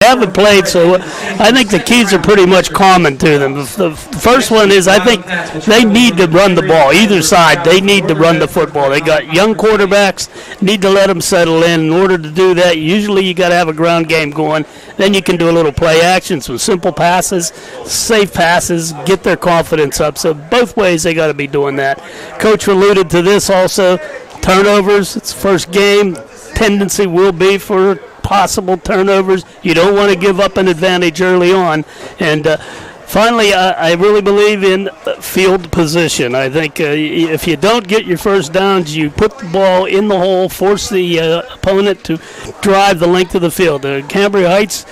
haven't played, so I think the keys are pretty much common to them. The first one is I think they need to run the ball. Either side, they need to run the football. They got young quarterbacks, need to let them settle in. In order to do that, usually you got to have a ground game going. Then you can do a little play action, some simple passes, safe passes, get their confidence up. So both ways they got to be doing that. Coach alluded to this also. Turnovers, it's first game. Tendency will be for possible turnovers. You don't want to give up an advantage early on. And finally, I really believe in field position. I think if you don't get your first downs, you put the ball in the hole, force the opponent to drive the length of the field. Cambria Heights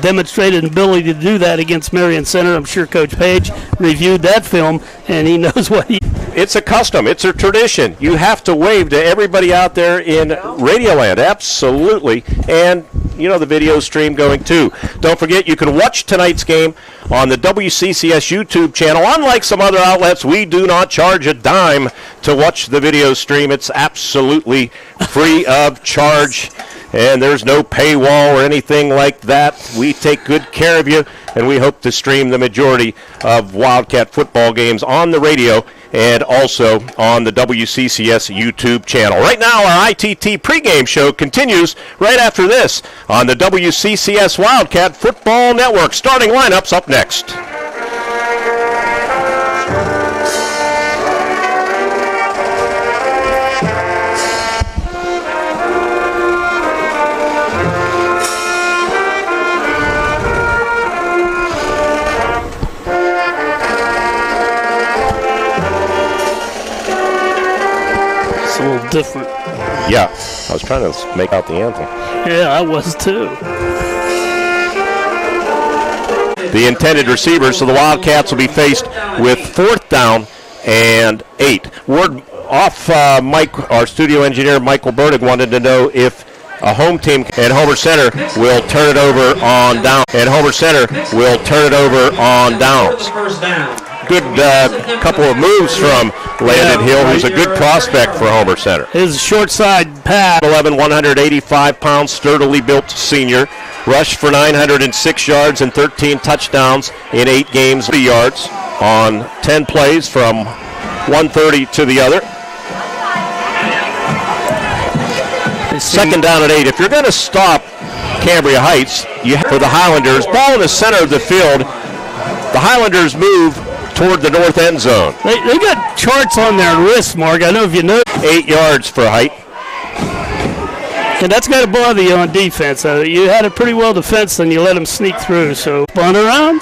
demonstrated an ability to do that against Marion Center. I'm sure Coach Page reviewed that film, and he knows what he... It's a custom. It's a tradition. You have to wave to everybody out there in Radioland. Absolutely. And, you know, the video stream going too. Don't forget, you can watch tonight's game on the WCCS YouTube channel. Unlike some other outlets, we do not charge a dime to watch the video stream. It's absolutely free of charge. And there's no paywall or anything like that. We take good care of you, and we hope to stream the majority of Wildcat football games on the radio and also on the WCCS YouTube channel. Right now, our ITT pregame show continues right after this on the WCCS Wildcat Football Network. Starting lineups up next. A little different. Yeah, I was trying to make out the anthem. Yeah, I was too. The intended receivers, so the Wildcats will be faced with 4th down and 8. Word off Mike, our studio engineer, Michael Burdick, wanted to know if a home team and Homer-Center will turn it over on down. And Homer-Center will turn it over on downs. Good couple of moves from Landon Hill, who's a good prospect for Homer-Center. His short side pass. 185 pounds, sturdily built senior. Rushed for 906 yards and 13 touchdowns in 8 games. 3 yards on 10 plays from 130 to the other. Second down at 8. If you're going to stop Cambria Heights, you have for the Highlanders, ball in the center of the field. The Highlanders move toward the north end zone. They got charts on their wrists, Mark. I know if you know. 8 yards for Height. And that's got to bother you on defense. You had it pretty well defensed, and you let them sneak through. So spun around,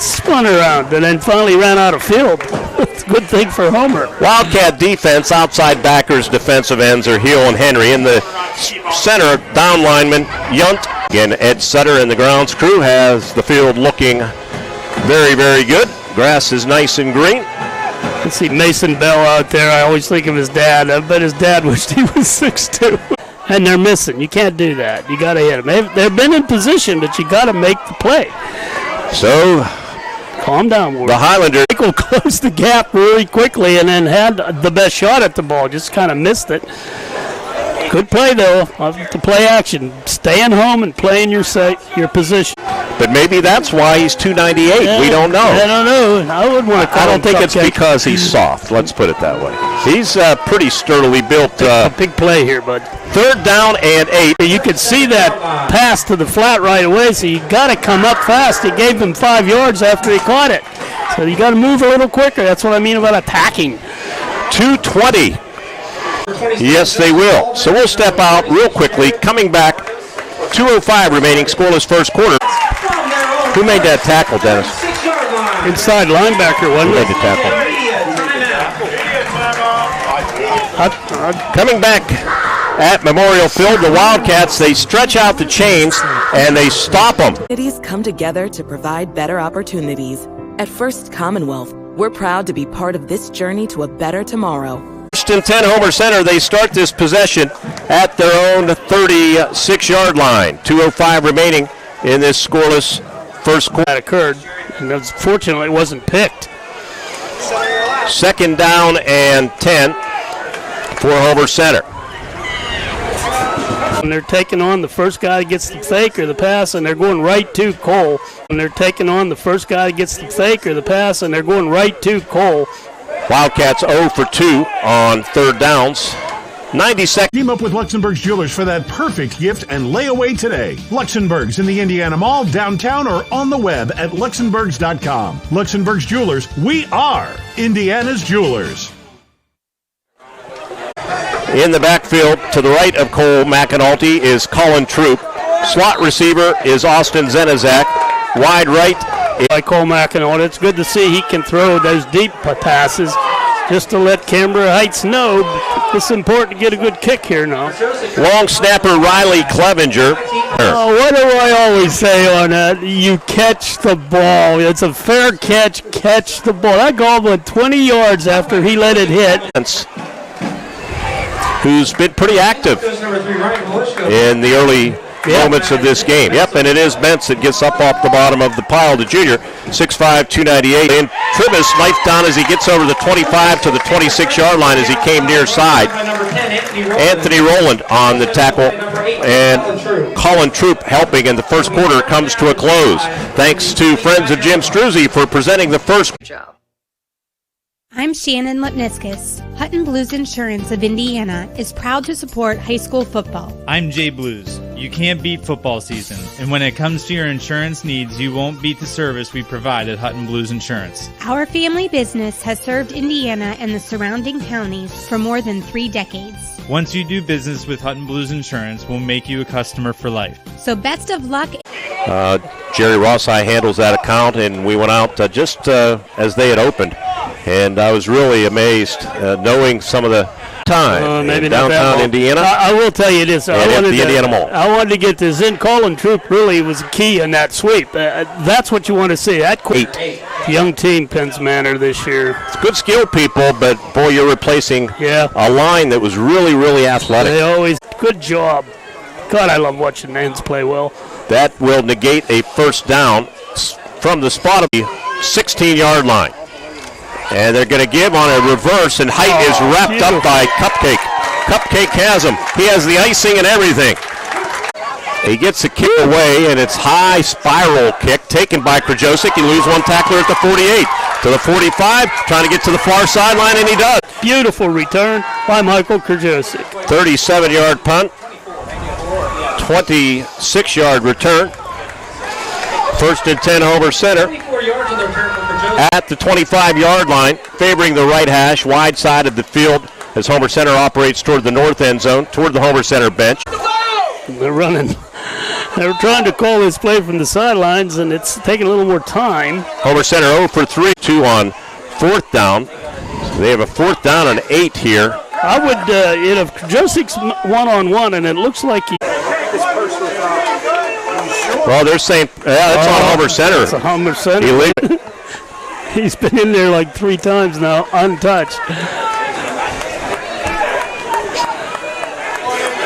and then finally ran out of field. It's a good thing for Homer. Wildcat defense, outside backers, defensive ends are Hill and Henry. In the center, down lineman, Yunt. Again, Ed Sutter and the grounds crew has the field looking very, very good. Grass is nice and green. You see Mason Bell out there. I always think of his dad. I bet his dad wished he was 6'2". And they're missing. You can't do that. You got to hit them. They've been in position, but you got to make the play. So, calm down, Ward. The Highlanders will close the gap really quickly and then had the best shot at the ball. Just kind of missed it. Good play, though, to play action. Staying home and playing your position. But maybe that's why he's 298. Yeah, we don't know. I don't know. I wouldn't want to call I don't him think it's cupcake. because he's soft. Let's put it that way. He's pretty sturdily built. A big play here, bud. 3rd down and 8. You could see that pass to the flat right away, so you got to come up fast. He gave him 5 yards after he caught it. So you got to move a little quicker. That's what I mean about attacking. 2:20. Yes, they will. So we'll step out real quickly. Coming back, 2:05 remaining, scoreless first quarter. Who made that tackle, Dennis? Inside linebacker, wasn't Who made the tackle? Coming back at Memorial Field, the Wildcats, they stretch out the chains and they stop them. Cities come together to provide better opportunities. At First Commonwealth, we're proud to be part of this journey to a better tomorrow. First and 10 Homer-Center. They start this possession at their own 36-yard line. 2:05 remaining in this scoreless first quarter. That occurred, and unfortunately it wasn't picked. 2nd down and 10 for Homer-Center. And they're taking on the first guy that gets the fake or the pass, and they're going right to Cole. And they're taking on the first guy that gets the fake or the pass, and they're going right to Cole. Wildcats 0 for 2 on third downs. 90 seconds. Team up with Luxembourg's Jewelers for that perfect gift and layaway today. Luxembourg's in the Indiana Mall, downtown, or on the web at luxembourgs.com. Luxembourg's Jewelers, we are Indiana's Jewelers. In the backfield to the right of Cole McAnulty is Colin Troop. Slot receiver is Austin Zenizak. Wide right by Cole McAnulty. It's good to see he can throw those deep passes just to let Cambria Heights know it's important to get a good kick here now. Long snapper Riley Clevenger. Oh, what do I always say on that? You catch the ball. It's a fair catch the ball. That goal went 20 yards after he let it hit. Who's been pretty active in the early moments of this game. Yep, and it is Bentz that gets up off the bottom of the pile, the junior, 6'5", 298. And Tribus knifed down as he gets over the 25 to the 26-yard line as he came near side. Anthony Rowland on the tackle, and Colin Troop helping, and the first quarter comes to a close. Thanks to friends of Jim Struzzi for presenting the first. I'm Shannon Lipniskus. Hutton Blues Insurance of Indiana is proud to support high school football. I'm Jay Blues. You can't beat football season, and when it comes to your insurance needs, you won't beat the service we provide at Hutton Blues Insurance. Our family business has served Indiana and the surrounding counties for more than 3 decades. Once you do business with Hutton Blues Insurance, we'll make you a customer for life. So best of luck. Jerry Rossai handles that account, and we went out just as they had opened. And I was really amazed knowing some of the time in downtown Indiana. I will tell you this. Indiana Mall. I wanted to get this in. Colin Troop really was key in that sweep. That's what you want to see. That young team, Penn's Manor, this year. It's good skill people, but, boy, you're replacing a line that was really, really athletic. They always, good job. God, I love watching the ends play well. That will negate a first down from the spot of the 16-yard line. And they're going to give on a reverse, and Height is wrapped up by Cupcake. Cupcake has him. He has the icing and everything. He gets a kick away, and it's high spiral kick taken by Krajosik. He loses one tackler at the 48. To the 45, trying to get to the far sideline, and he does. Beautiful return by Michael Krajosik. 37-yard punt. 26-yard return. First and 10, Homer-Center. At the 25-yard line, favoring the right hash, wide side of the field as Homer-Center operates toward the north end zone, toward the Homer-Center bench. They're running. They're trying to call this play from the sidelines, and it's taking a little more time. Homer-Center 0 for 3, 2 on fourth down. So they have a fourth down and 8 here. I would, if Joseph's one-on-one, and it looks like he... Well, they're saying, that's on Homer-Center. It's a Homer-Center. He's been in there like 3 times now, untouched.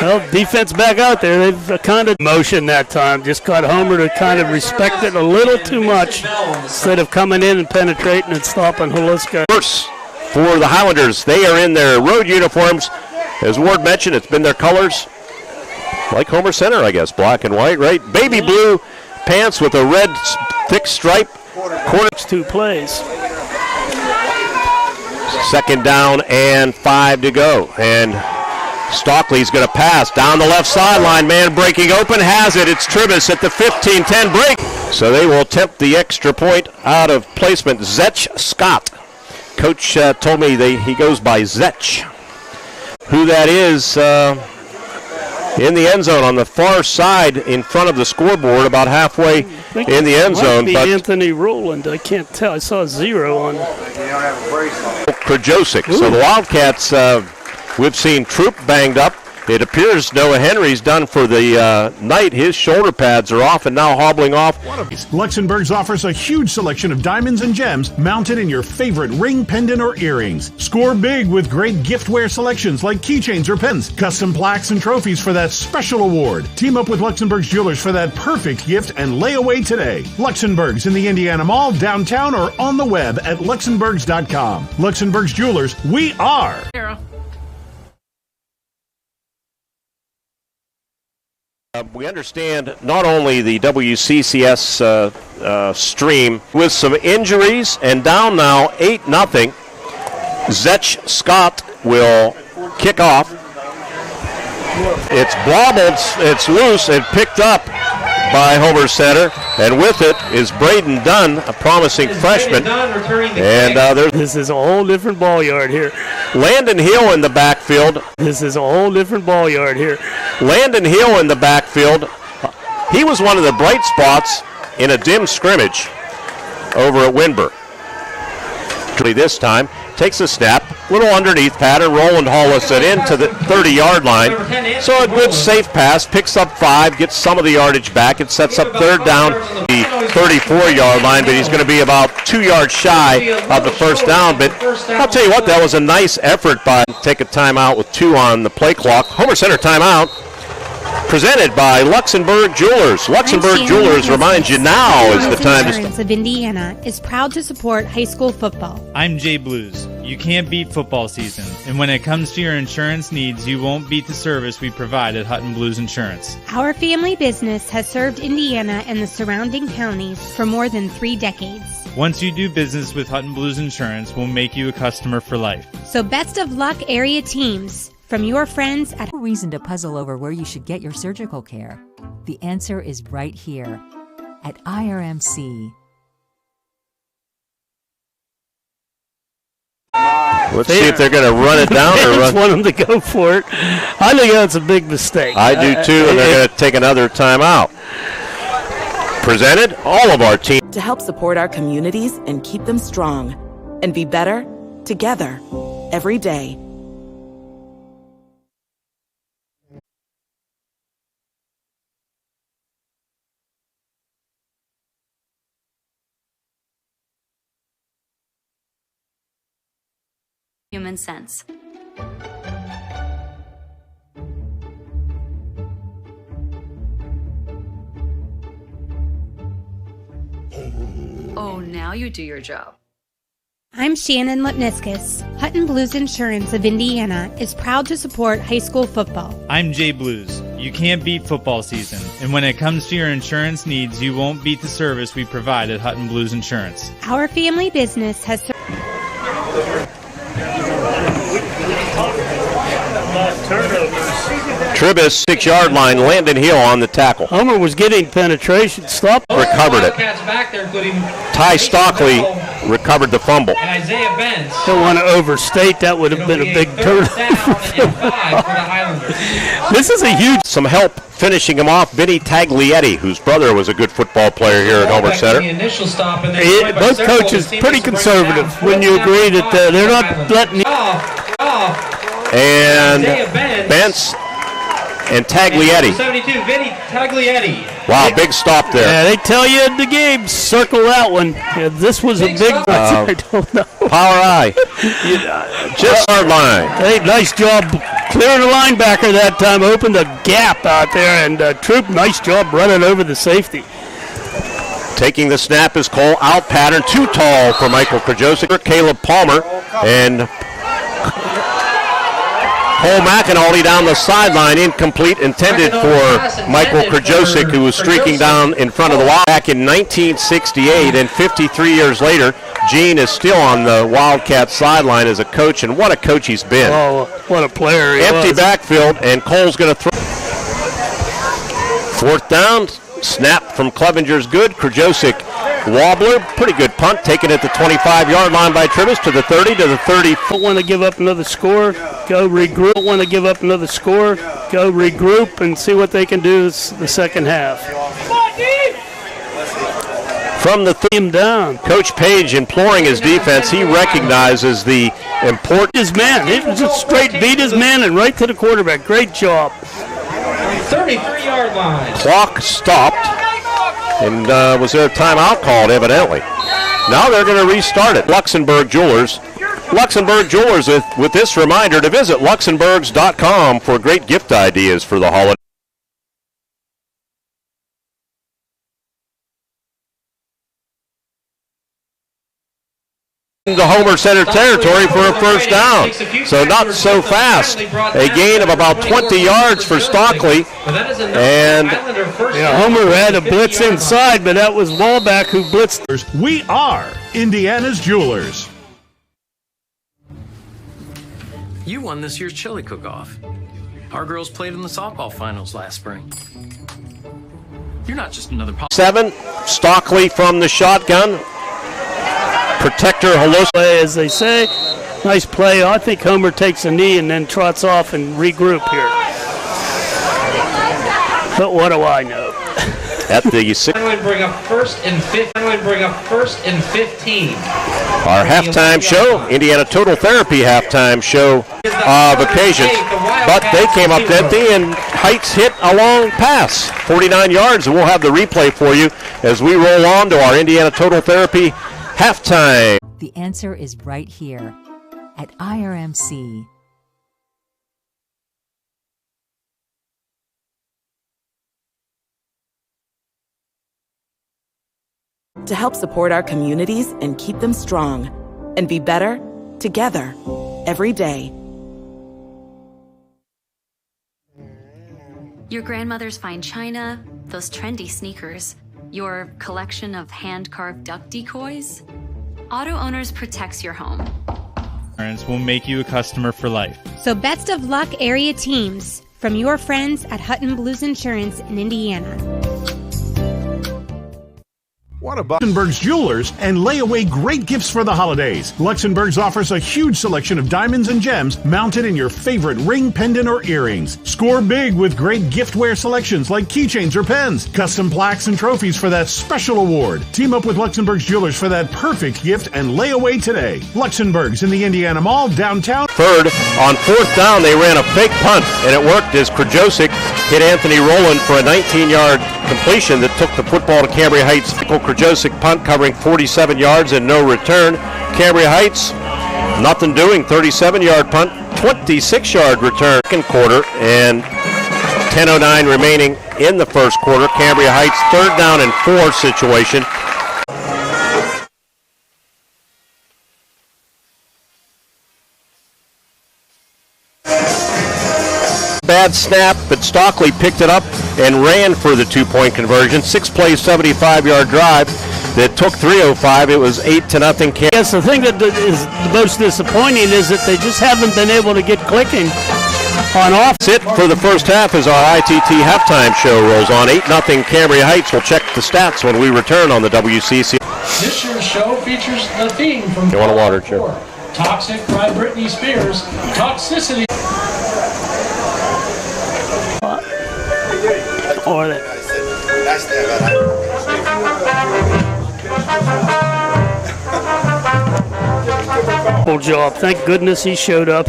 Well, defense back out there. They've kind of motion that time. Just got Homer to kind of respect it a little too much instead of coming in and penetrating and stopping Holiska. First for the Highlanders, they are in their road uniforms. As Ward mentioned, it's been their colors. Like Homer-Center, I guess, black and white, right? Baby blue pants with a red thick stripe. Quarters 2 plays. Second down and 5 to go. And Stockley's going to pass down the left sideline. Man breaking open, has it. It's Tribus at the 15-10 break. So they will attempt the extra point out of placement. Zetch Scott. Coach told me he goes by Zetch. Who that is... in the end zone on the far side in front of the scoreboard, about halfway in the end zone. But Anthony Rowland, I can't tell. I saw a 0 on Krajosik. So the Wildcats, we've seen Troop banged up. It appears Noah Henry's done for the night. His shoulder pads are off and now hobbling off. Luxembourg's offers a huge selection of diamonds and gems mounted in your favorite ring, pendant, or earrings. Score big with great giftware selections like keychains or pens, custom plaques and trophies for that special award. Team up with Luxembourg's Jewelers for that perfect gift and layaway today. Luxembourg's in the Indiana Mall, downtown, or on the web at luxembourgs.com. Luxembourg's Jewelers, we are... We understand not only the WCCS stream with some injuries and down now 8-0. Zetch Scott will kick off. It's bobbled, it's loose, and picked up by Homer-Center, and with it is Braden Dunn, a promising freshman. And this is a whole different ball yard here. Landon Hill in the backfield. This is a whole different ball yard here. Landon Hill in the backfield. He was one of the bright spots in a dim scrimmage over at Winburn. This time, takes a snap, little underneath pattern. Roland Hollis it into the 30-yard line. So a good safe pass, picks up 5, gets some of the yardage back. It sets up third down the 34-yard line, but he's going to be about 2 yards shy of the first down. But I'll tell you what, that was a nice effort by take a timeout with 2 on the play clock. Homer-Center timeout. Presented by Luxembourg Jewelers. Luxembourg Jewelers reminds you now is the time to Insurance of Indiana is proud to support high school football. I'm Jay Blues. You can't beat football season, and when it comes to your insurance needs, you won't beat the service we provide at Hutton Blues Insurance. Our family business has served Indiana and the surrounding counties for more than 3 decades. Once you do business with Hutton Blues Insurance, we'll make you a customer for life. So best of luck, area teams. From your friends at... No reason to puzzle over where you should get your surgical care. The answer is right here at IRMC. Let's see if they're going to run it down or I run. just want them to go for it. I think that's a big mistake. I do too, and they're going to take another timeout. Presented all of our team To help support our communities and keep them strong and be better together every day. Human sense. Oh, now you do your job. I'm Shannon Lipniskus. Hutton Blues Insurance of Indiana is proud to support high school football. I'm Jay Blues. You can't beat football season, and when it comes to your insurance needs, you won't beat the service we provide at Hutton Blues Insurance. Our family business has... Tribus 6-yard line. Landon Hill on the tackle. Homer was getting penetration. Stop. Recovered it. Ty Stockley recovered the fumble. Don't want to overstate. That would have been a big turnover. This is a huge... Some help finishing him off. Vinny Taglietti, whose brother was a good football player here at Homer-Center. Both coaches pretty conservative. Wouldn't you agree that they're not letting... And Bentz and Taglietti. 72, Vinny Taglietti. Wow, big stop there. Yeah, they tell you in the game, circle that one. Yeah, this was a big... I don't know. Power eye. Just hard line. Hey, nice job clearing the linebacker that time. Opened a gap out there, and Troop, nice job running over the safety. Taking the snap is Cole. Out pattern, too tall for Michael Krajosik. Caleb Palmer and Cole McAnally down the sideline, incomplete, intended for Michael Krajosik, who was streaking down in front of the Wildcats back in 1968, and 53 years later, Gene is still on the Wildcat sideline as a coach, and what a coach he's been. Oh, what a player he Empty was. backfield, and Cole's going to throw. 4th down, snap from Clevenger's good. Krajosik wobbler, pretty good punt, taken at the 25-yard line by Tribus to the 30, to the 30. Don't want to give up another score, go regroup. Don't want to give up another score, go regroup and see what they can do the second half. From the Him down. Coach Page imploring his defense. He recognizes the importance. His man, he just straight beat his man and right to the quarterback. Great job. 33-yard line. Clock stopped, and was there a timeout called, evidently. Now they're going to restart it. Luxembourg Jewelers. Luxembourg Jewelers with this reminder to visit luxembourgs.com for great gift ideas for the holiday. into Homer-Center territory for a first down. So not so fast. A gain of about 20 yards for Stockley. And Homer had a blitz inside, but that was Wallback who blitzed. We are Indiana's Jewelers. You won this year's chili cook-off. Our girls played in the softball finals last spring. You're not just another... 7, Stockley from the shotgun. Protector Holosa, as they say. Nice play. I think Homer takes a knee and then trots off and regroup here. But what do I know? At the 6. Bring up first and 15. Our halftime show, Indiana Total Therapy halftime show of occasions. But they came up empty and Heights hit a long pass, 49 yards. And we'll have the replay for you as we roll on to our Indiana Total Therapy halftime. The answer is right here at IRMC. To help support our communities and keep them strong and be better together every day. Your grandmother's fine china, those trendy sneakers, your collection of hand-carved duck decoys. Auto Owners protects your home. Insurance will make you a customer for life. So best of luck area teams from your friends at Hutton Blues Insurance in Indiana. What about Luxembourg's Jewelers and lay away great gifts for the holidays? Luxembourg's offers a huge selection of diamonds and gems mounted in your favorite ring, pendant, or earrings. Score big with great giftware selections like keychains or pens, custom plaques and trophies for that special award. Team up with Luxembourg's Jewelers for that perfect gift and lay away today. Luxembourg's in the Indiana Mall, downtown. Third, on 4th down, they ran a fake punt, and it worked as Krajosic hit Anthony Rowland for a 19-yard completion that took the football to Cambria Heights. Krajosic punt covering 47 yards and no return. Cambria Heights, nothing doing, 37-yard punt, 26-yard return. Second quarter, and 10:09 remaining in the first quarter. Cambria Heights, 3rd down and 4 situation. Bad snap, but Stockley picked it up and ran for the 2-point conversion. 6-play, 75-yard drive that took 3:05. It was 8-0. Yes, the thing that is the most disappointing is that they just haven't been able to get clicking on off. That's it for the first half as our ITT halftime show rolls on. 8-0 Cambria Heights. We'll check the stats when we return on the WCCS. This year's show features the theme from You want a water, Chip? Toxic by Britney Spears. Toxicity. Or that. Good job. Thank goodness he showed up.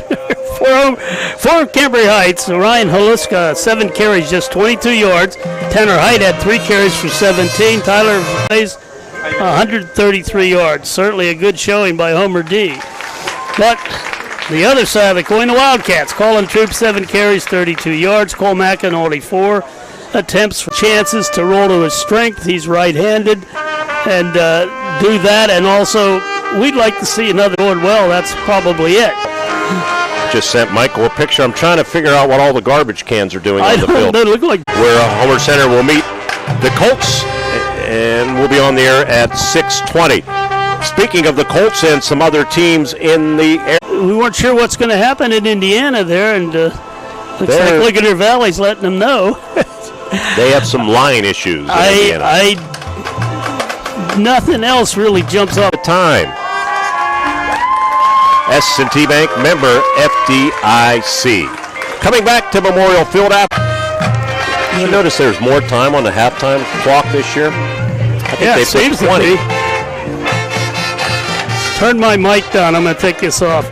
for Cambria Heights, Ryan Holuska, 7 carries, just 22 yards. Tanner Height had 3 carries for 17. Tyler plays 133 yards. Certainly a good showing by Homer D. But the other side of the coin, the Wildcats. Colin Troop, 7 carries, 32 yards. Cole Mackin, only 4 attempts for chances to roll to his strength. He's right-handed and do that. And also, we'd like to see another going well. That's probably it. Just sent Michael a picture. I'm trying to figure out what all the garbage cans are doing on the field. They look like where Homer-Center will meet the Colts, and we'll be on the air at 6:20. Speaking of the Colts and some other teams in the air. We weren't sure what's going to happen in Indiana there, and looks like Ligonier Valley's letting them know. They have some line issues in Indiana. Nothing else really jumps off. Time. S&T Bank member FDIC. Coming back to Memorial Field after. You notice there's more time on the halftime clock this year? I think it seems to be. Turn my mic down. I'm going to take this off.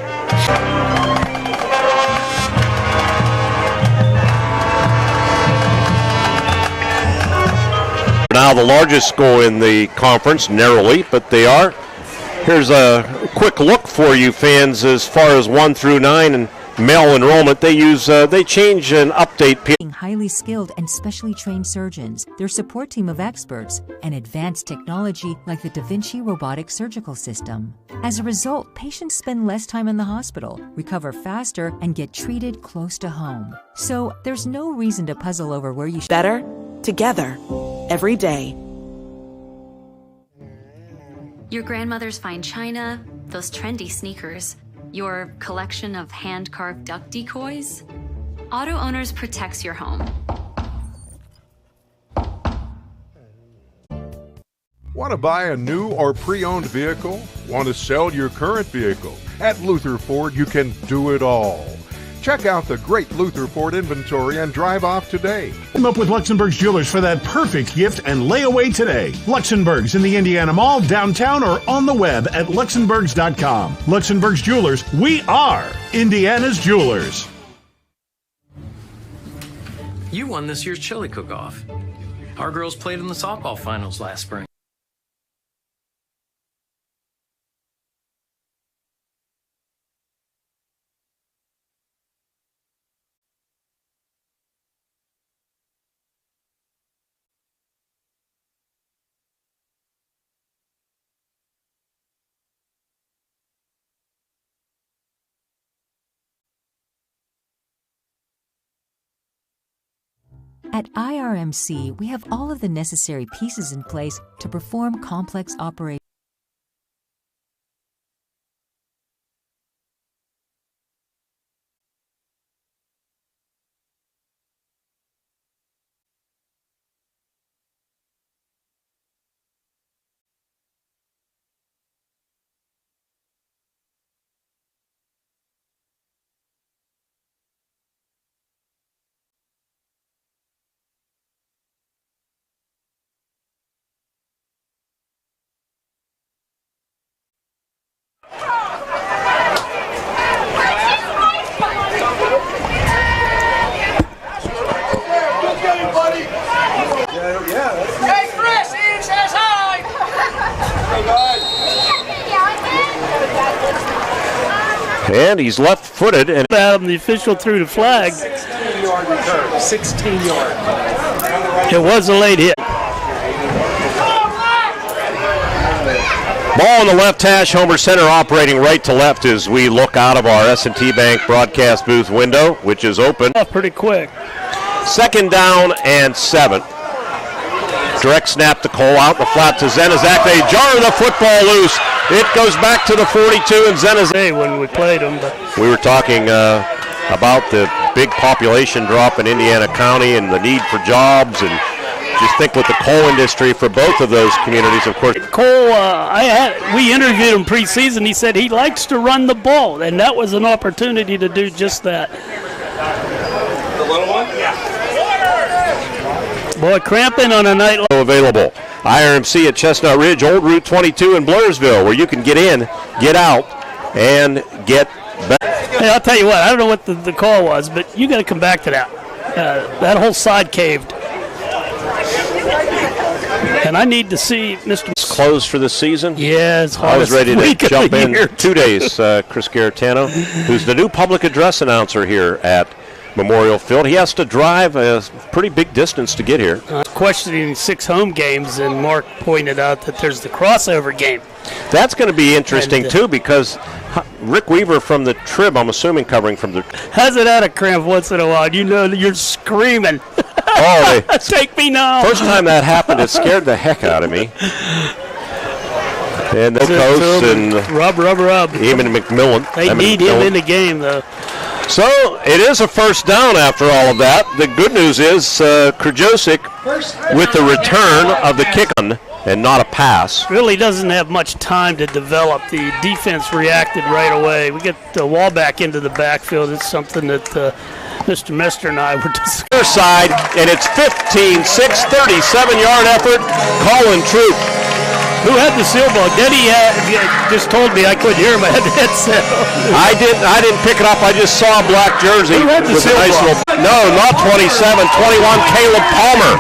Now the largest school in the conference, narrowly, but they are. Here's a quick look for you fans as far as 1 through 9 and male enrollment. They change and update. Highly skilled and specially trained surgeons, their support team of experts, and advanced technology like the Da Vinci robotic surgical system. As a result, patients spend less time in the hospital, recover faster, and get treated close to home. So there's no reason to puzzle over where you should. Better together every day. Your grandmother's fine china, those trendy sneakers, your collection of hand-carved duck decoys. Auto Owners protects your home. Want to buy a new or pre-owned vehicle? Want to sell your current vehicle? At Luther Ford, you can do it all. Check out the great Luther Ford inventory and drive off today. Team up with Luxembourg's Jewelers for that perfect gift and lay away today. Luxembourg's in the Indiana Mall, downtown, or on the web at luxembourgs.com. Luxembourg's Jewelers, we are Indiana's Jewelers. You won this year's chili cook-off. Our girls played in the softball finals last spring. At IRMC, we have all of the necessary pieces in place to perform complex operations. And he's left-footed. And the official threw the flag. 16-yard return. 16-yard. It was a late hit. Ball on the left hash, Homer-Center operating right to left as we look out of our S&T Bank broadcast booth window, which is open. Pretty quick. 2nd down and 7. Direct snap to Cole, out the flat to Zenizak. They jar the football loose. It goes back to the 42, and Zenizak. When we played them, but we were talking about the big population drop in Indiana County and the need for jobs, and just think with the coal industry for both of those communities, of course. Cole, we interviewed him preseason. He said he likes to run the ball, and that was an opportunity to do just that. The little one? Yeah. Boy, cramping on a night like available. IRMC at Chestnut Ridge, Old Route 22 in Blairsville, where you can get in, get out, and get back. Hey, I'll tell you what, I don't know what the call was, but you got to come back to that. That whole side caved. And I need to see Mr. Closed for the season? Yeah, it's hard. I was ready to jump in 2 days. Chris Garetano, who's the new public address announcer here at Memorial Field. He has to drive a pretty big distance to get here. Questioning 6 home games, and Mark pointed out that there's the crossover game. That's going to be interesting, too, because Rick Weaver from the Trib, I'm assuming covering from the... Has it had a cramp once in a while. You know that you're screaming. Oh, take me now. First time that happened, it scared the heck out of me. And the coach and Rub. Eamon McMillan. They need him in the game, though. So it is a first down after all of that. The good news is Krajosic with the return of the kick and not a pass. Really doesn't have much time to develop. The defense reacted right away. We get the wall back into the backfield. It's something that Mr. Mester and I were discussing. Side, and it's 15-6, 37-yard effort. Colin Troop. Who had the seal ball? Denny just told me I couldn't hear him. I had the headset on. I didn't pick it up. I just saw a black jersey. Who had the seal ball? No, not 27. 21, Caleb Palmer.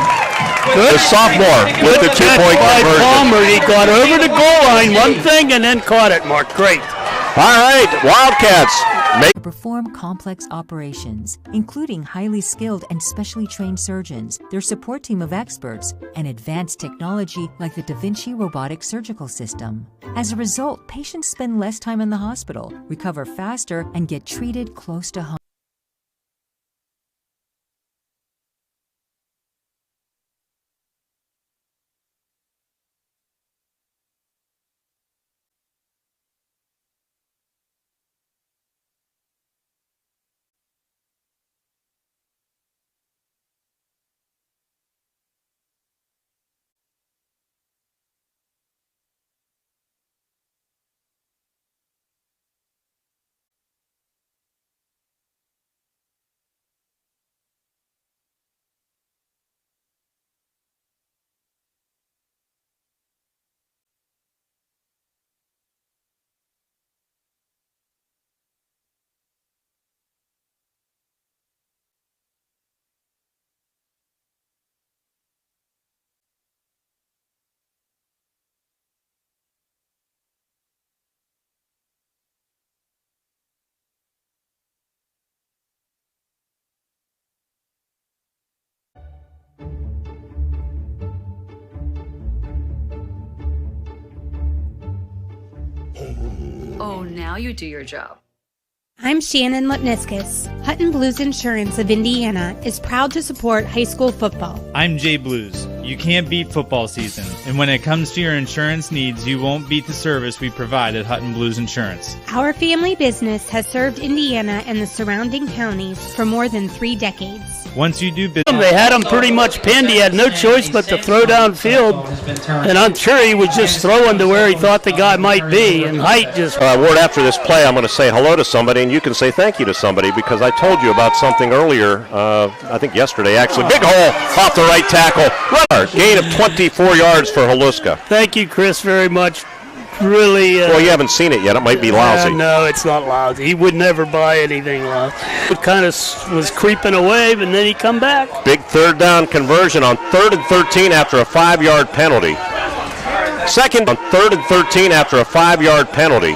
Good. The sophomore with the 2-point conversion. Palmer, he got over the goal line, one thing, and then caught it, Mark. Great. All right, Wildcats. To perform complex operations, including highly skilled and specially trained surgeons, their support team of experts, and advanced technology like the Da Vinci robotic surgical system. As a result, patients spend less time in the hospital, recover faster, and get treated close to home. Oh, now you do your job. I'm Shannon Lipniskus. Hutton Blues Insurance of Indiana is proud to support high school football. I'm Jay Blues. You can't beat football season, and when it comes to your insurance needs, you won't beat the service we provide at Hutton Blues Insurance. Our family business has served Indiana and the surrounding counties for more than 3 decades. Once you do business, They had him pretty much pinned. He had no choice but to throw downfield, and I'm sure he was just throwing to where he thought the guy might be, and Height just... Word after this play, I'm going to say hello to somebody, and you can say thank you to somebody, because I told you about something earlier, I think yesterday, actually. Big hole off the right tackle. Gain of 24 yards for Haluska. Thank you, Chris, very much. Really... well, you haven't seen it yet. It might be lousy. No, it's not lousy. He would never buy anything lousy. It kind of was creeping away, but then he come back. Big third down conversion on 3rd and 13 after a 5-yard penalty. Second on 3rd and 13 after a 5-yard penalty.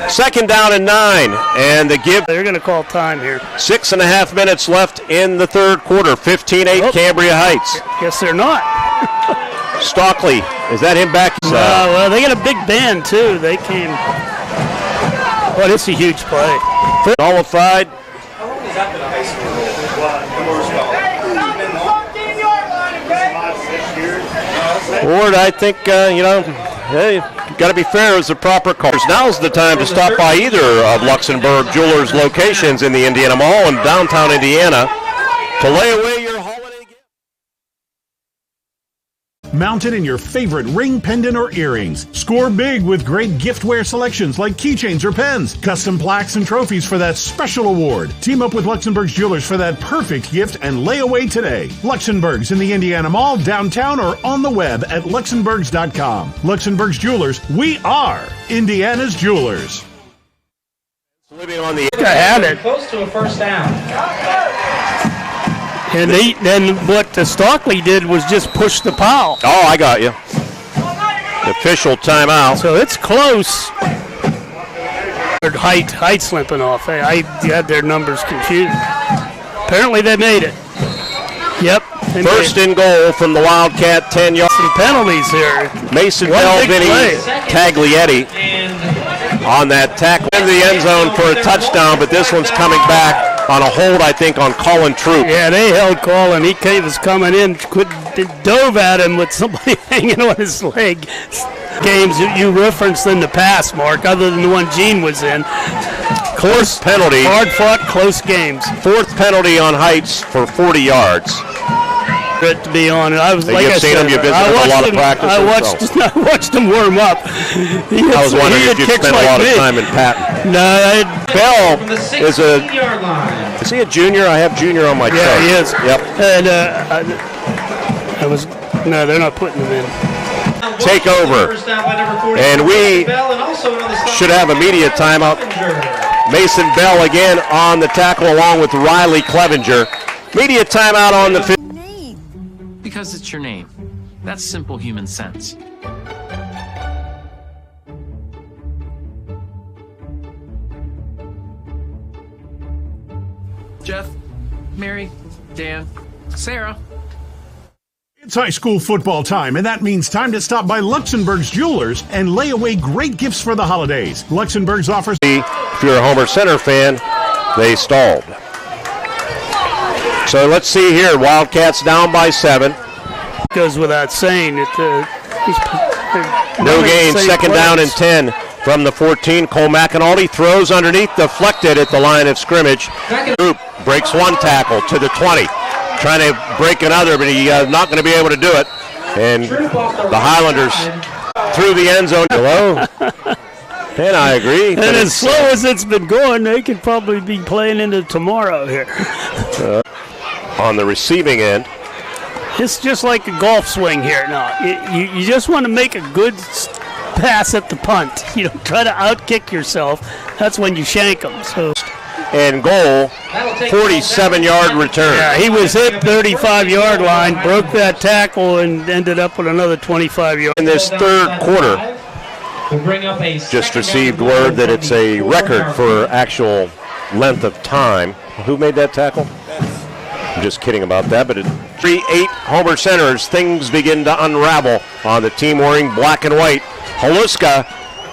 Second down and 9, and the give. They're going to call time here. 6.5 minutes left in the third quarter. 15-8 Cambria Heights. Guess they're not. Stockley, is that him back? Well, they got a big band, too. They came. Oh, this is a huge play. Nullified. Ward, I think, hey, got to be fair, it was the proper call. Now's the time to stop by either of Luxembourg Jewelers locations in the Indiana Mall in downtown Indiana to lay away your holiday gift. Mounted in your favorite ring, pendant, or earrings. Score big with great giftware selections like keychains or pens. Custom plaques and trophies for that special award. Team up with Luxembourg's Jewelers for that perfect gift and lay away today. Luxembourg's in the Indiana Mall, downtown, or on the web at luxembourgs.com. Luxembourg's Jewelers, we are Indiana's Jewelers. Living on the had it. Close to a first down. And then what Stockley did was just push the pile. Oh, I got you. The official timeout. So it's close. Height slipping off. I had their numbers confused. Apparently they made it. Yep. First and goal from the Wildcat 10 yards. Some penalties here. Mason Bell, Vinny Taglietti on that tackle in the end zone for a touchdown, but this one's coming back on a hold, I think, on Colin Troop. Yeah, they held Colin. He was coming in, dove at him with somebody hanging on his leg. Games you referenced in the past, Mark, other than the one Gene was in. Close penalty. Hard-fought, close games. 4th penalty on Heights for 40 yards. Good to be on it. I was like you've seen him, you've visited a lot of practice. I watched him warm up. I was wondering if you'd spent a lot of time in Patton. No, Bell is is he a junior? I have junior on my chart. Yeah, he is. Yep. And no, they're not putting him in. Take over. And we should have a media timeout. Mason Bell again on the tackle along with Riley Clevenger. Media timeout on the field. Because it's your name. That's simple human sense. Jeff, Mary, Dan, Sarah. It's high school football time, and that means time to stop by Luxembourg's Jewelers and lay away great gifts for the holidays. Luxembourg's offers... If you're a Homer-Center fan, they stalled. So let's see here. Wildcats down by 7. Goes without saying. No gain, second down and 10 from the 14. Cole McAnulty throws underneath, deflected at the line of scrimmage. Group breaks one tackle to the 20. Trying to break another, but he's not going to be able to do it. And the Highlanders through the end zone. Hello? And I agree. And as slow as it's been going, they could probably be playing into tomorrow here. On the receiving end. It's just like a golf swing here now. You just want to make a good pass at the punt. You know, try to outkick yourself. That's when you shank them. So. And goal, 47-yard return. Yeah, he was hit 35-yard line, broke that tackle, and ended up with another 25 yards. In this third quarter, just received word that it's a record for actual length of time. Who made that tackle? I'm just kidding about that, but at 3-8 Homer-Centers, things begin to unravel on the team wearing black and white. Haluska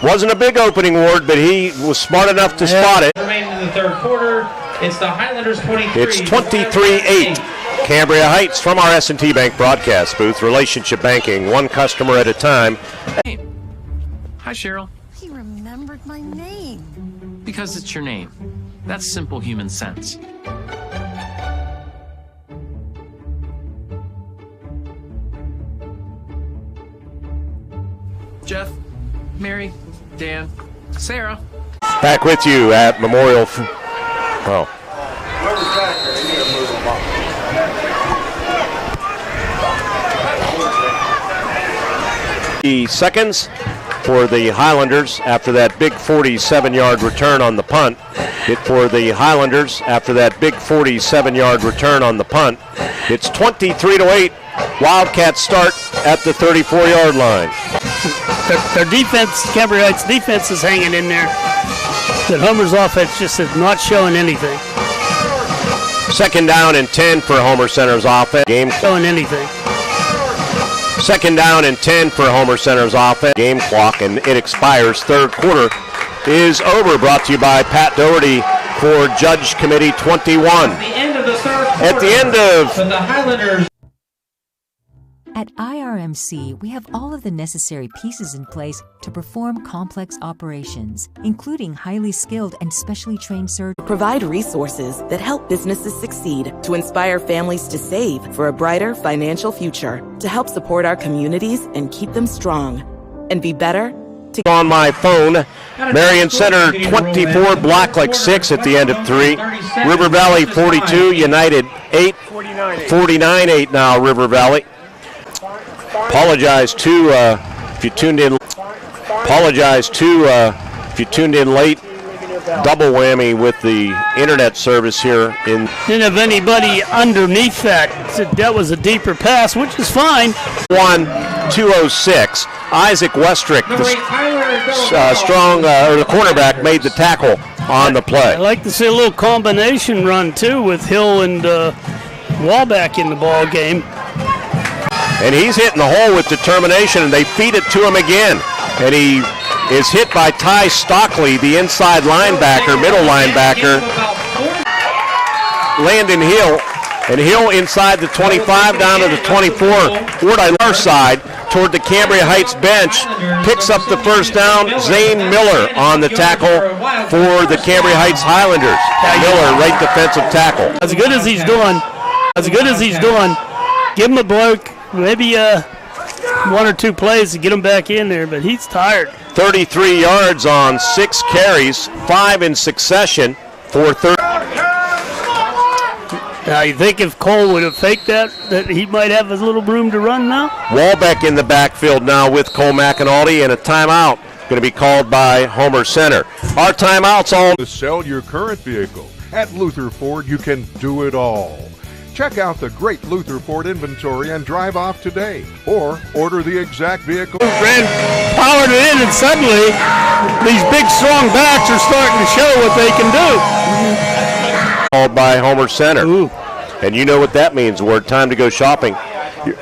wasn't a big opening word, but he was smart enough to spot it. Remaining in the third quarter, it's the Highlanders 23. It's 23-8. Cambria Heights from our S&T Bank broadcast booth. Relationship banking, one customer at a time. Hi, Cheryl. He remembered my name. Because it's your name. That's simple human sense. Jeff, Mary, Dan, Sarah. Back with you at Memorial. Seconds for the Highlanders after that big 47-yard return on the punt. Hit for the Highlanders after that big 47-yard return on the punt. It's 23-8. Wildcats start at the 34-yard line. Their defense, Cambria Heights defense, is hanging in there. The Homer's offense just is not showing anything. Second down and 10 for Homer-Center's offense. Game showing anything. Second down and 10 for Homer-Center's offense. Game clock, and it expires. Third quarter is over. Brought to you by Pat Doherty for Judge Committee 21. At the end of the third quarter, at the end of the Highlanders. At IRMC, we have all of the necessary pieces in place to perform complex operations, including highly skilled and specially trained surgeons. Provide resources that help businesses succeed, to inspire families to save for a brighter financial future, to help support our communities and keep them strong, and be better to... On my phone, Marion Center 24, Blacklick 6 at the end of 3. River Valley 42, United 8, 49-8 now River Valley. Apologize too if you tuned in. If you tuned in late. Double whammy with the internet service here. Didn't have anybody underneath that. That was a deeper pass, which is fine. 1-206. Isaac Westrick, the the cornerback, made the tackle on the play. I like to see a little combination run too with Hill and Wallback in the ball game. And he's hitting the hole with determination, and they feed it to him again. And he is hit by Ty Stockley, the inside linebacker, middle linebacker. Landon Hill, and Hill inside the 25 down to the 24. Toward our side, toward the Cambria Heights bench, picks up the first down. Zane Miller on the tackle for the Cambria Heights Highlanders. Miller, right defensive tackle. As good as he's doing, give him a break. Maybe one or two plays to get him back in there, but he's tired. 33 yards on 6 carries, 5 in succession for 30. Now, you think if Cole would have faked that he might have a little room to run now? Wallbeck in the backfield now with Cole McAnulty, and a timeout going to be called by Homer-Center. Our timeout's all. To sell your current vehicle. At Luther Ford, you can do it all. Check out the great Luther Ford inventory and drive off today. Or order the exact vehicle. Powered it in, and suddenly these big, strong backs are starting to show what they can do. Called by Homer-Center. And you know what that means. Word time to go shopping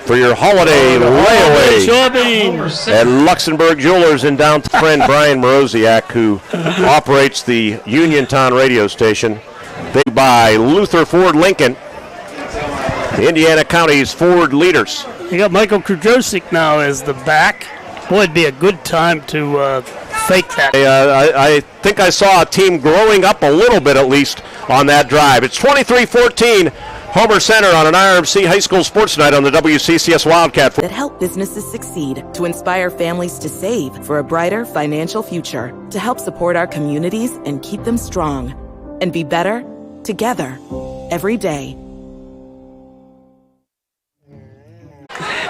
for your holiday layaway shopping at Luxembourg Jewelers in downtown. Friend Brian Moroziak, who operates the Uniontown radio station. They buy Luther Ford Lincoln, the Indiana County's Ford leaders. You got Michael Krujosik now as the back. Boy, it'd be a good time to fake that. I think I saw a team growing up a little bit at least on that drive. It's 23-14, Homer-Center on an IRMC High School Sports Night on the WCCS Wildcat. That help businesses succeed, to inspire families to save for a brighter financial future, to help support our communities and keep them strong, and be better together every day.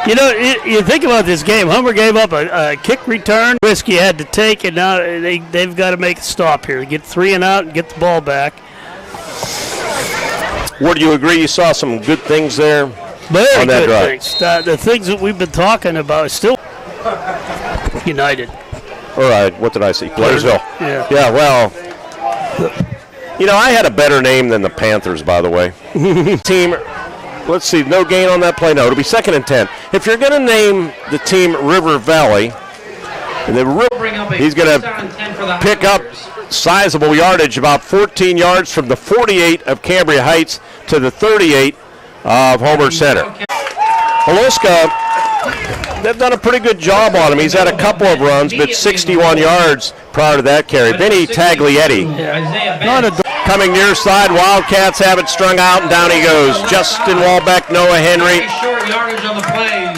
You know, you think about this game. Homer gave up a kick return. Risk you had to take, and now they've got to make a stop here. Get 3 and out and get the ball back. Would you agree you saw some good things there on that Very good drive? things. The things that we've been talking about still United. All right, what did I see? Blairsville. Yeah. Yeah, well, you know, I had a better name than the Panthers, by the way. Team, let's see, no gain on that play. No, it'll be 2nd and 10. If you're going to name the team River Valley, he's going to pick up sizable yardage, about 14 yards from the 48 of Cambria Heights to the 38 of Homer-Center. Holoska, they've done a pretty good job on him. He's had a couple of runs, but 61 yards prior to that carry. Benny Taglietti. Coming near side, Wildcats have it strung out, and down he goes. Justin Walbeck, Noah Henry.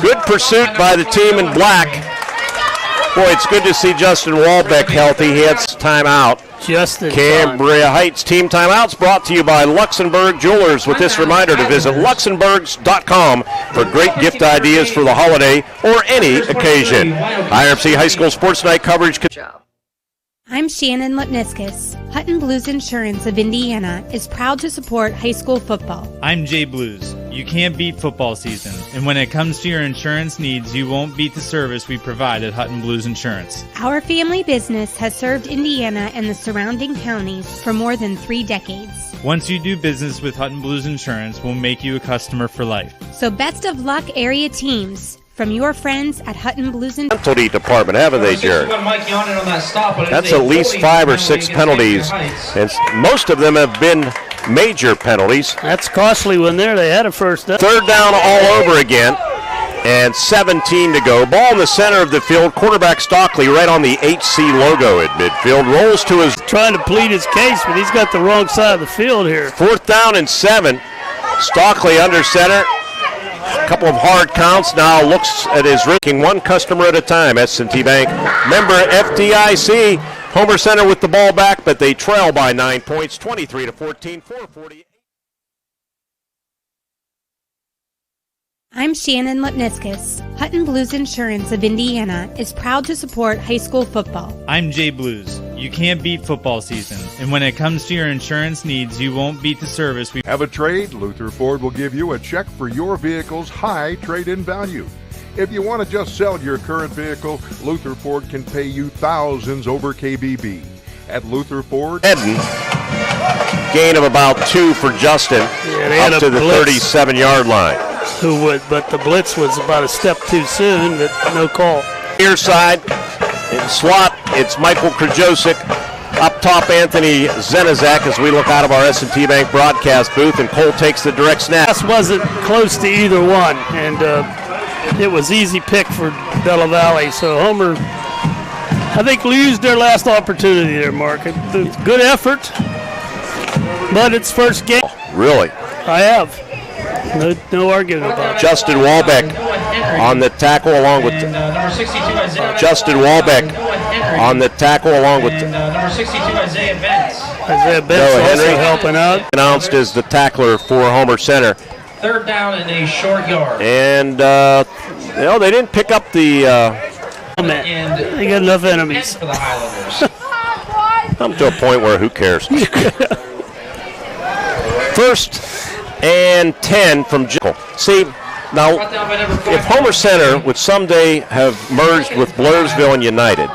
Good pursuit by the team in black. Boy, it's good to see Justin Walbeck healthy. He had time out. Cambria Heights team timeouts brought to you by Luxembourg Jewelers, with this reminder to visit luxembourgs.com for great gift ideas for the holiday or any occasion. IRMC High School Sports Night coverage. I'm Shannon Lipniskus. Hutton Blues Insurance of Indiana is proud to support high school football. I'm Jay Blues. You can't beat football season, and when it comes to your insurance needs, you won't beat the service we provide at Hutton Blues Insurance. Our family business has served Indiana and the surrounding counties for more than 3 decades. Once you do business with Hutton Blues Insurance, we'll make you a customer for life. So best of luck, area teams, from your friends at Hutton Blues Insurance. Penalty department, haven't they, Jared? That's at least 5 or 6 penalties, and most of them have been major penalties. That's costly when they had a first down. 3rd down all over again, and 17 to go. Ball in the center of the field. Quarterback Stockley right on the HC logo at midfield. Rolls to his... Trying to plead his case, but he's got the wrong side of the field here. 4th down and 7. Stockley under center. A couple of hard counts. Now looks at his ranking, one customer at a time. S&T Bank member FDIC. Homer-Center with the ball back, but they trail by 9 points, 23-14, 4:48. I'm Shannon Lipniskus. Hutton Blues Insurance of Indiana is proud to support high school football. I'm Jay Blues. You can't beat football season, and when it comes to your insurance needs, you won't beat the service we... Have a trade? Luther Ford will give you a check for your vehicle's high trade-in value. If you want to just sell your current vehicle, Luther Ford can pay you thousands over KBB. At Luther Ford... Gain of about 2 for Justin, up to the 37-yard line. Who would, but the blitz was about a step too soon, but no call. Near side, in slot, it's Michael Krujosik. Up top, Anthony Zenizak as we look out of our S&T Bank broadcast booth, and Cole takes the direct snap. This wasn't close to either one, and it was easy pick for Bella Valley. So Homer, I think, used their last opportunity there, Mark. Good effort, but it's first game. Really? I have. No arguing about it. Justin Walbeck on the tackle along with Justin Walbeck on the tackle along with number 62 Isaiah Benz. Isaiah Benz also helping out. Announced as the tackler for Homer-Center. 3rd down and a short yard. And they didn't pick up the. They got enough enemies. For the Highlanders. I'm to a point where who cares? 1st and 10 from Jill. See, now, if Homer-Center would someday have merged with Blairsville and United,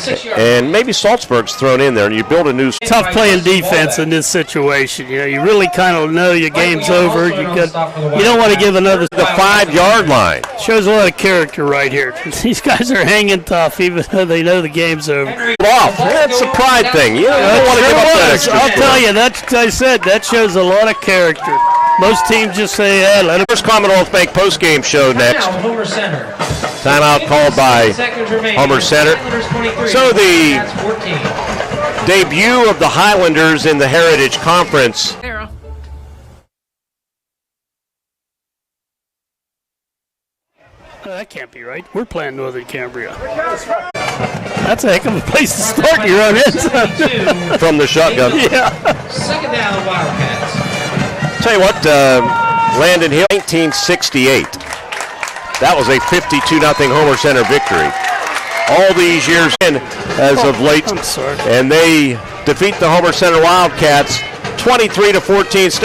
and maybe Salzburg's thrown in there, and you build a new. Tough playing defense in this situation. You know, you really kind of know your game's over. You don't want to give another. The 5-yard line shows a lot of character right here. These guys are hanging tough, even though they know the game's over. Off. That's a pride thing. You don't want to give up that extra. I'll tell you, that shows a lot of character. Most teams just say, "Hey, let him." First Commonwealth Bank postgame show next. Homer-Center. Timeout called by Homer-Center. So the debut of the Highlanders in the Heritage Conference. That can't be right. We're playing Northern Cambria. That's a heck of a place to start your own end zone. From the shotgun. Yeah. Second down, Wildcats. Tell you what, Landon Hill, 1968. That was a 52-0 Homer-Center victory. All these years in as of late. I'm sorry. And they defeat the Homer-Center Wildcats 23-14.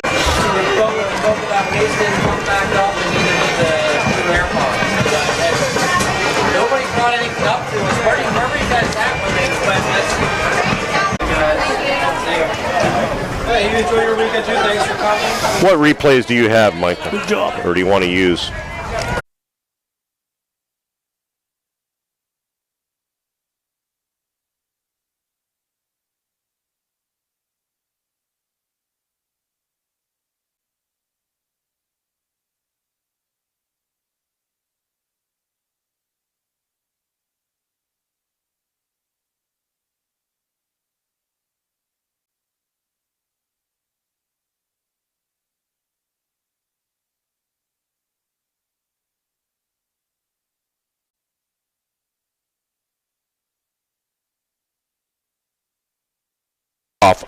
You enjoy your weekend too. Thanks for coming. What replays do you have, Michael? Good job. Or do you want to use?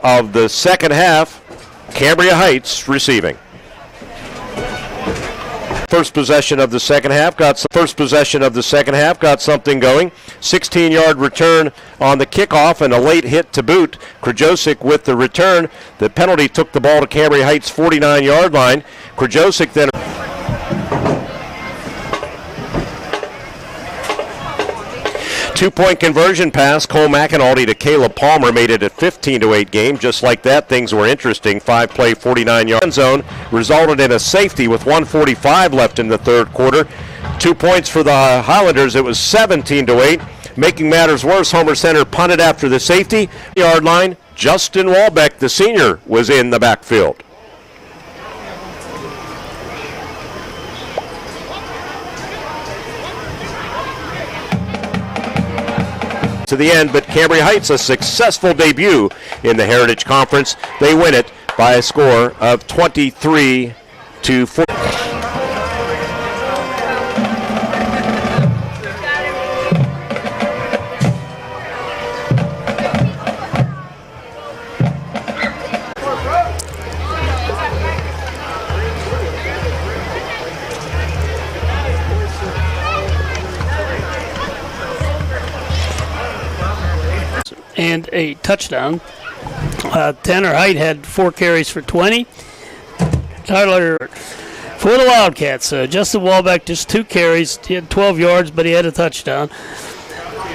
Of the second half, Cambria Heights receiving. First possession of the second half got something going. 16-yard return on the kickoff and a late hit to boot. Krajosic with the return. The penalty took the ball to Cambria Heights' 49-yard line. Krajosic then. Two-point conversion pass, Cole McAnulty to Caleb Palmer made it a 15-8 game. Just like that, things were interesting. 5-play, 49-yard zone resulted in a safety with 1:45 left in the third quarter. 2 points for the Highlanders. It was 17-8. Making matters worse, Homer-Center punted after the safety. Yard line, Justin Walbeck, the senior, was in the backfield. To the end, but Cambria Heights, a successful debut in the Heritage Conference. They win it by a score of 23-4. And a touchdown. Tanner Height had 4 carries for 20. Tyler for the Wildcats. Justin Walbeck just 2 carries. He had 12 yards, but he had a touchdown.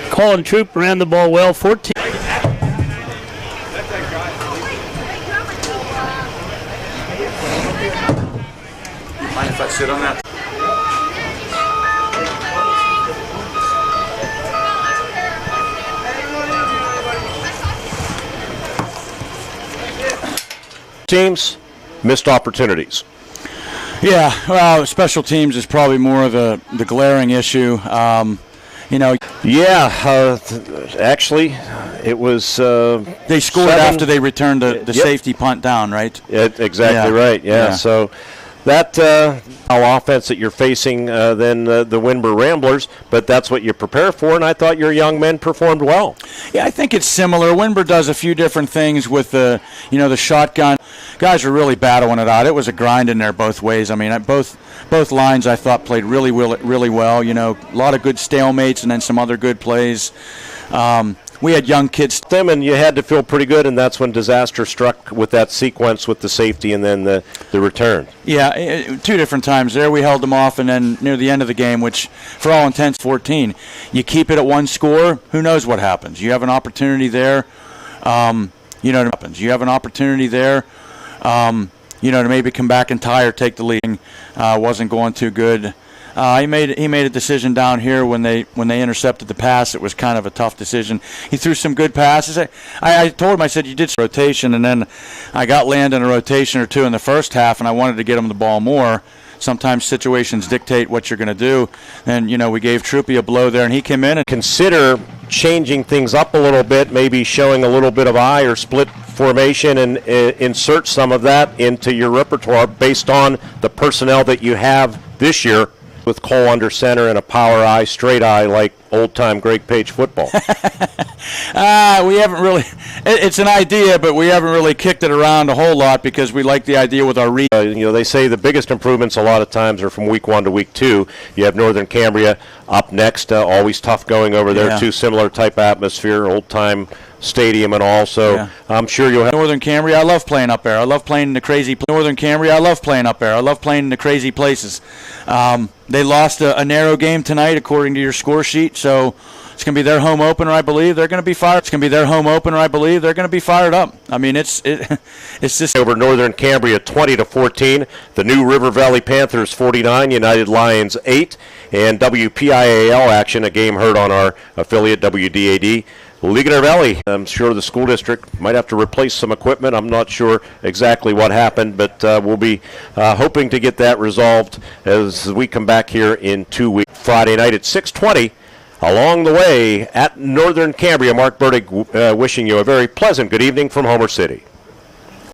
Colin Troop ran the ball well. 14. Mind if I sit on that? Teams, missed opportunities. Yeah, well, special teams is probably more of the glaring issue. Actually, it was. They scored after they returned the safety punt down, right? Exactly right. Yeah. So that offense that you're facing than the Winburn Ramblers, but that's what you prepare for, and I thought your young men performed well. Yeah, I think it's similar. Winburn does a few different things with the shotgun. Guys are really battling it out. It was a grind in there both ways. I mean, both lines I thought played really well. A lot of good stalemates and then some other good plays. we had young kids. Them, and you had to feel pretty good, and that's when disaster struck with that sequence with the safety and then the return. Yeah, 2 different times there. We held them off, and then near the end of the game, which for all intents, 14. You keep it at 1 score, who knows what happens. You have an opportunity there. You have an opportunity there. To maybe come back and tie or take the lead. Wasn't going too good. He made a decision down here when they intercepted the pass. It was kind of a tough decision. He threw some good passes. I told him, I said, you did rotation, and then I got Land in a rotation or 2 in the first half, and I wanted to get him the ball more. Sometimes situations dictate what you're going to do. And, we gave Troopy a blow there, and he came in and consider changing things up a little bit, maybe showing a little bit of eye or split formation, and insert some of that into your repertoire based on the personnel that you have this year, with Cole under center and a power eye, straight eye like old-time Greg Page football. We haven't really. It's an idea, but we haven't really kicked it around a whole lot because we like the idea with our read. They say the biggest improvements a lot of times are from week 1 to week 2. You have Northern Cambria up next, always tough going over there, too, similar type atmosphere, old-time stadium and all, so I'm sure you'll have Northern Cambria. I love playing up there. I love playing in the crazy Northern Cambria. I love playing up there. I love playing in the crazy places. They lost a narrow game tonight according to your score sheet, so it's going to be their home opener, I believe. They're going to be fired. It's going to be their home opener, I believe. They're going to be fired up. I mean, it's just over Northern Cambria 20-14. The new River Valley Panthers 49, United Lions 8, and WPIAL action, a game heard on our affiliate WDAD. Ligonier Valley, I'm sure the school district might have to replace some equipment. I'm not sure exactly what happened, but we'll be hoping to get that resolved as we come back here in 2 weeks. Friday night at 6:20. Along the way at Northern Cambria, Mark Burdick wishing you a very pleasant good evening from Homer City.